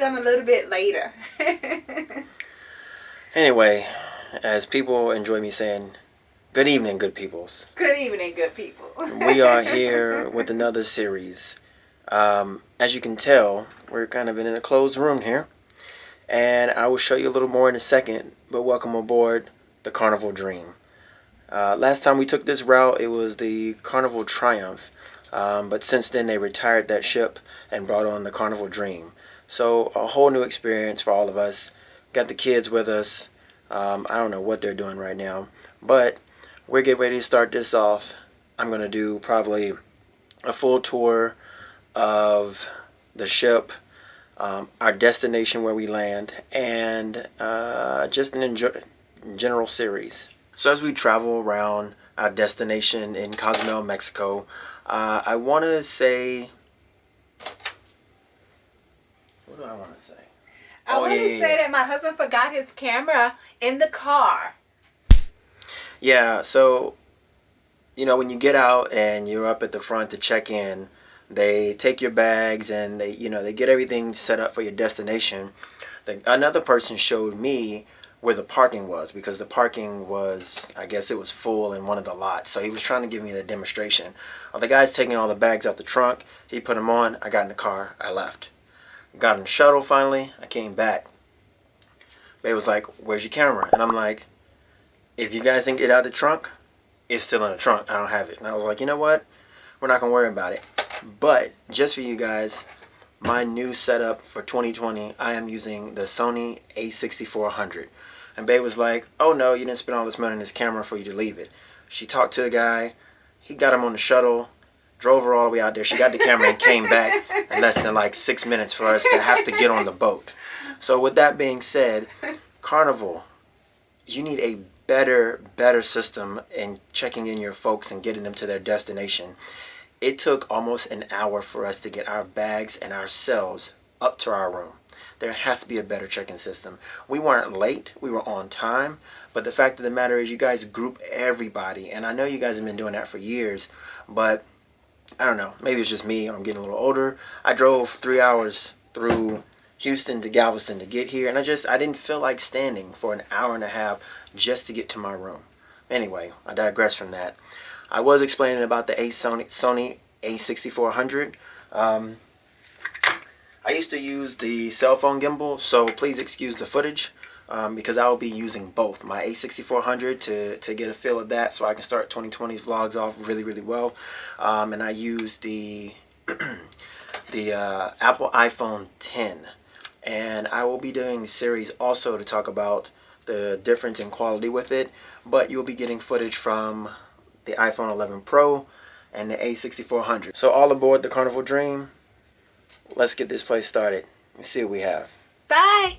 them a little bit later. Anyway, as people enjoy me saying, good evening, good peoples. Good evening, good people. We are here with another series. As you can tell, we're kind of in a closed room here. And I will show you a little more in a second, but welcome aboard the Carnival Dream. Last time we took this route, it was the Carnival Triumph. But since then, they retired that ship and brought on the Carnival Dream. So a whole new experience for all of us. Got the kids with us. I don't know what they're doing right now, but we're getting ready to start this off. I'm going to do probably a full tour of the ship, our destination where we land, and just an general series. So as we travel around our destination in Cozumel, Mexico, I want to say, what do I want to say? I want to say that my husband forgot his camera in the car. Yeah, so, you know, when you get out and you're up at the front to check in, they take your bags and they get everything set up for your destination. Another person showed me where the parking was, because the parking was, I guess it was full in one of the lots. So he was trying to give me the demonstration. The guy's taking all the bags out the trunk. He put them on. I got in the car. I left. Got in the shuttle finally. I came back. They was like, where's your camera? And I'm like, if you guys didn't get out of the trunk, it's still in the trunk. I don't have it. And I was like, you know what? We're not going to worry about it. But just for you guys, my new setup for 2020, I am using the Sony a6400. And Bae was like, oh no, you didn't spend all this money on this camera for you to leave it. She talked to the guy. He got him on the shuttle. Drove her all the way out there. She got the camera and came back in less than like 6 minutes for us to have to get on the boat. So with that being said, Carnival, you need a better system in checking in your folks and getting them to their destination. It took almost an hour for us to get our bags and ourselves up to our room. There has to be a better check-in system. We weren't late. We were on time. But the fact of the matter is you guys group everybody. And I know you guys have been doing that for years, but I don't know. Maybe it's just me. I'm getting a little older. I drove 3 hours through Houston to Galveston to get here, and I didn't feel like standing for an hour and a half just to get to my room. Anyway, I digress from that. I was explaining about the Sony a6400. I used to use the cell phone gimbal, so please excuse the footage. Because I will be using both my a6400 to get a feel of that, so I can start 2020's vlogs off really well. And I use the Apple iPhone 10, and I will be doing a series also to talk about the difference in quality with it. But you'll be getting footage from the iPhone 11 Pro and the a6400. So all aboard the Carnival Dream. Let's get this place started. Let's see what we have. Bye.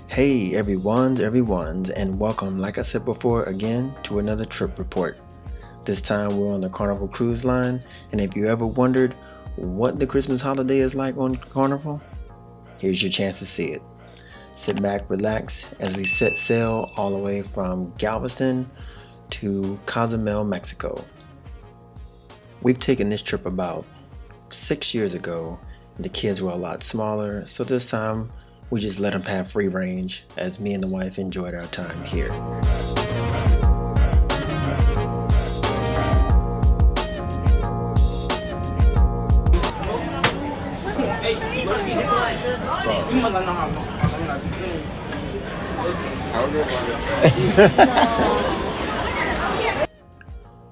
Hey everyone's, and welcome, like I said before, again to another trip report. This time we're on the Carnival Cruise Line, and if you ever wondered what the Christmas holiday is like on Carnival, here's your chance to see it. Sit back, relax, as we set sail all the way from Galveston to Cozumel, Mexico. We've taken this trip about 6 years ago. The kids were a lot smaller, so this time we just let them have free range as me and the wife enjoyed our time here.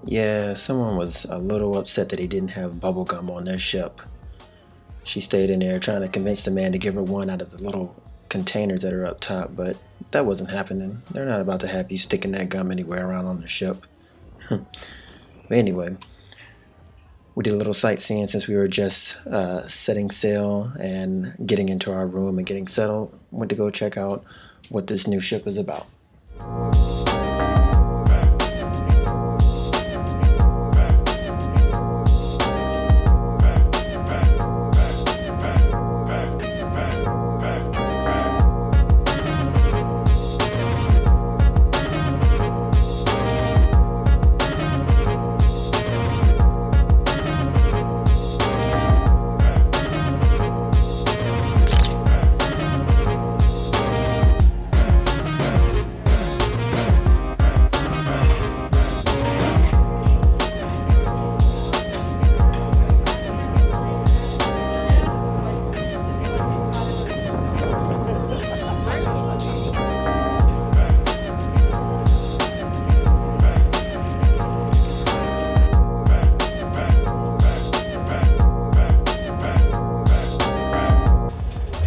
Yeah, someone was a little upset that he didn't have bubble gum on their ship. She stayed in there trying to convince the man to give her one out of the little containers that are up top, but that wasn't happening. They're not about to have you sticking that gum anywhere around on the ship. But anyway, we did a little sightseeing since we were just setting sail and getting into our room and getting settled. Went to go check out what this new ship is about.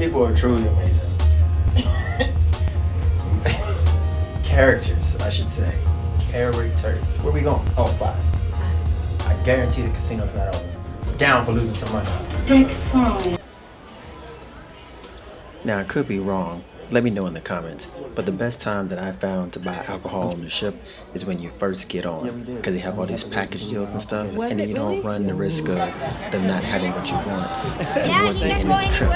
people are truly amazing. Characters, I should say. Characters. Where we going? Oh, 5. I guarantee the casino's not open. Down for losing some money. Now, I could be wrong. Let me know in the comments. But the best time that I found to buy alcohol on the ship is when you first get on. Because they have all these package deals and stuff. And then you don't run the risk of them not having what you want towards the end of the trip.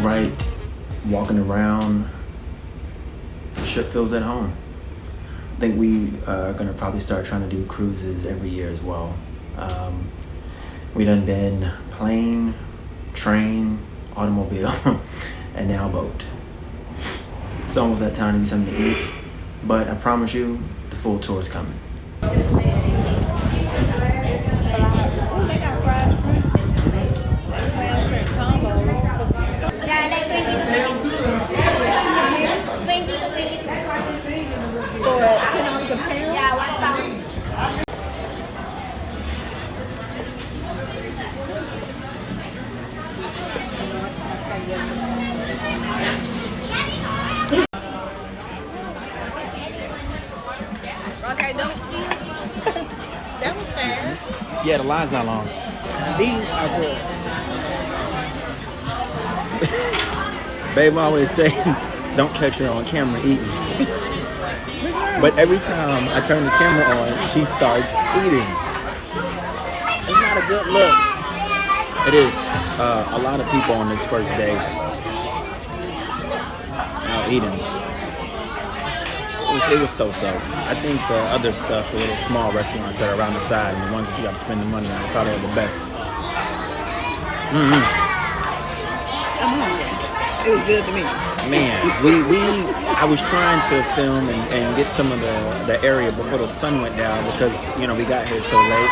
Right, walking around, the ship feels at home. I think we are gonna probably start trying to do cruises every year as well. We done been plane, train, automobile, and now boat. It's almost that time to get something to eat, but I promise you, the full tour is coming. Okay, don't feel that was fast. Yeah, the line's not long. These are good. Babe always say, don't catch her on camera eating. But every time I turn the camera on, she starts eating. It's not a good look. It is. A lot of people on this first day out eating. It was so-so. I think the other stuff, the little small restaurants that are around the side and the ones that you got to spend the money on, probably are the best. I'm hungry. It was good to me. Man, I was trying to film and get some of the area before the sun went down because, you know, we got here so late.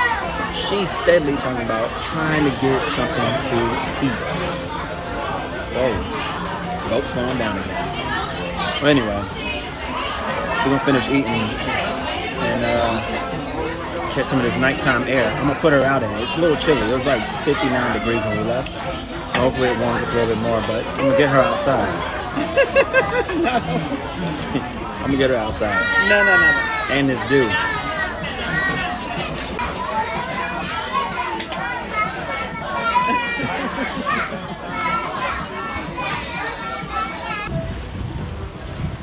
She's steadily talking about trying to get something to eat. Whoa. Nope, slowing down again. Well, anyway, we're going to finish eating and catch some of this nighttime air. I'm going to put her out in it. It's a little chilly. It was like 59 degrees when we left. So hopefully it warms up a little bit more, but I'm going to get her outside. No. I'm going to get her outside. No. And it's due.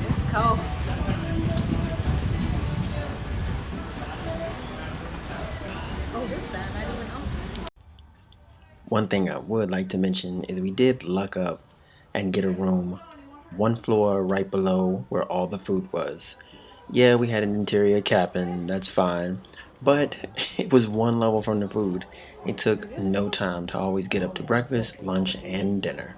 It's cold. Oh, this side not even open. One thing I would like to mention is we did luck up and get a room 1 floor right below where all the food was. Yeah, we had an interior cabin, that's fine, but it was 1 level from the food. It took no time to always get up to breakfast, lunch, and dinner.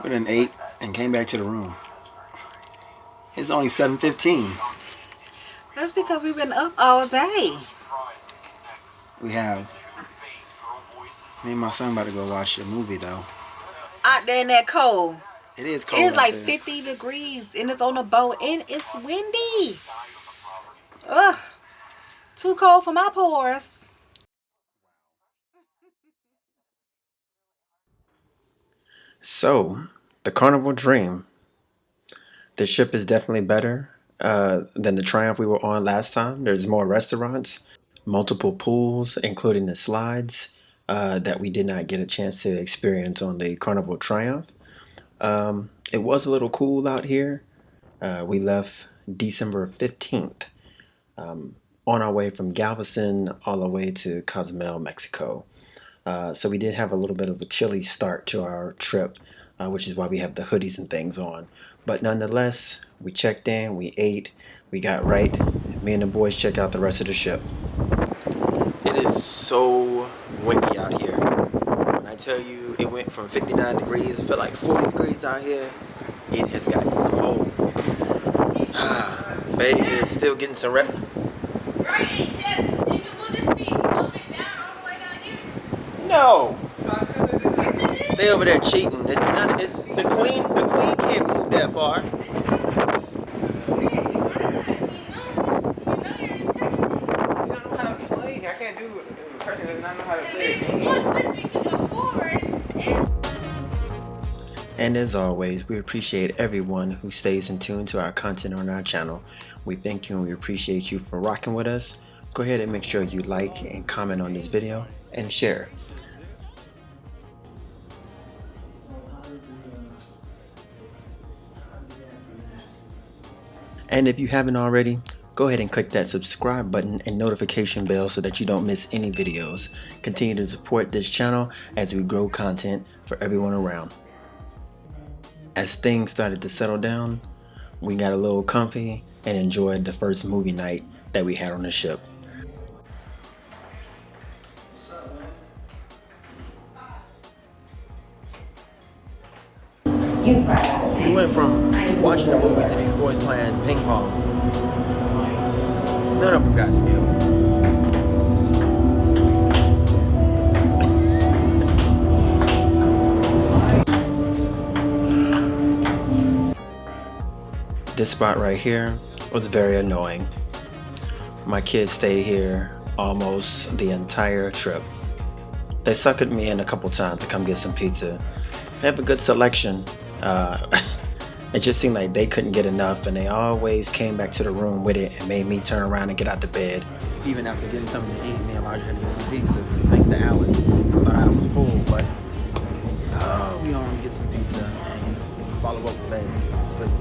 We done ate and came back to the room. It's only 7:15. That's because we've been up all day. We have. Me and my son about to go watch a movie though. Out there in that cold. It is cold. It's like out there. 50 degrees and it's on a boat and it's windy. Ugh. Too cold for my pores. So, the Carnival Dream. The ship is definitely better than the Triumph we were on last time. There's more restaurants, multiple pools, including the slides that we did not get a chance to experience on the Carnival Triumph. It was a little cool out here. We left December 15th on our way from Galveston all the way to Cozumel, Mexico. So we did have a little bit of a chilly start to our trip, which is why we have the hoodies and things on. But nonetheless, we checked in, we ate, we got right. Me and the boys checked out the rest of the ship. It is so windy out here. When I I tell you, it went from 59 degrees, it felt like 40 degrees out here. It has gotten cold. Baby, it's still getting some rep. Right, you can put this feet up and down all the way down here. No. Yes, it is. They over there cheating. It's not. It's the queen. The queen can't move that far. And as always, we appreciate everyone who stays in tune to our content on our channel. We thank you and we appreciate you for rocking with us. Go ahead and make sure you like and comment on this video and share. And if you haven't already, go ahead and click that subscribe button and notification bell so that you don't miss any videos. Continue to support this channel as we grow content for everyone around. As things started to settle down, we got a little comfy and enjoyed the first movie night that we had on the ship. We went from watching a movie to these boys playing ping pong. None of them got skill. This spot right here was very annoying. My kids stayed here almost the entire trip. They suckered me in a couple times to come get some pizza. They have a good selection. It just seemed like they couldn't get enough, and they always came back to the room with it and made me turn around and get out the bed. Even after getting something to eat, me and Elijah had to get some pizza. Thanks to Alex. I thought I was full, but we all get some pizza and follow up with bed, some sleep.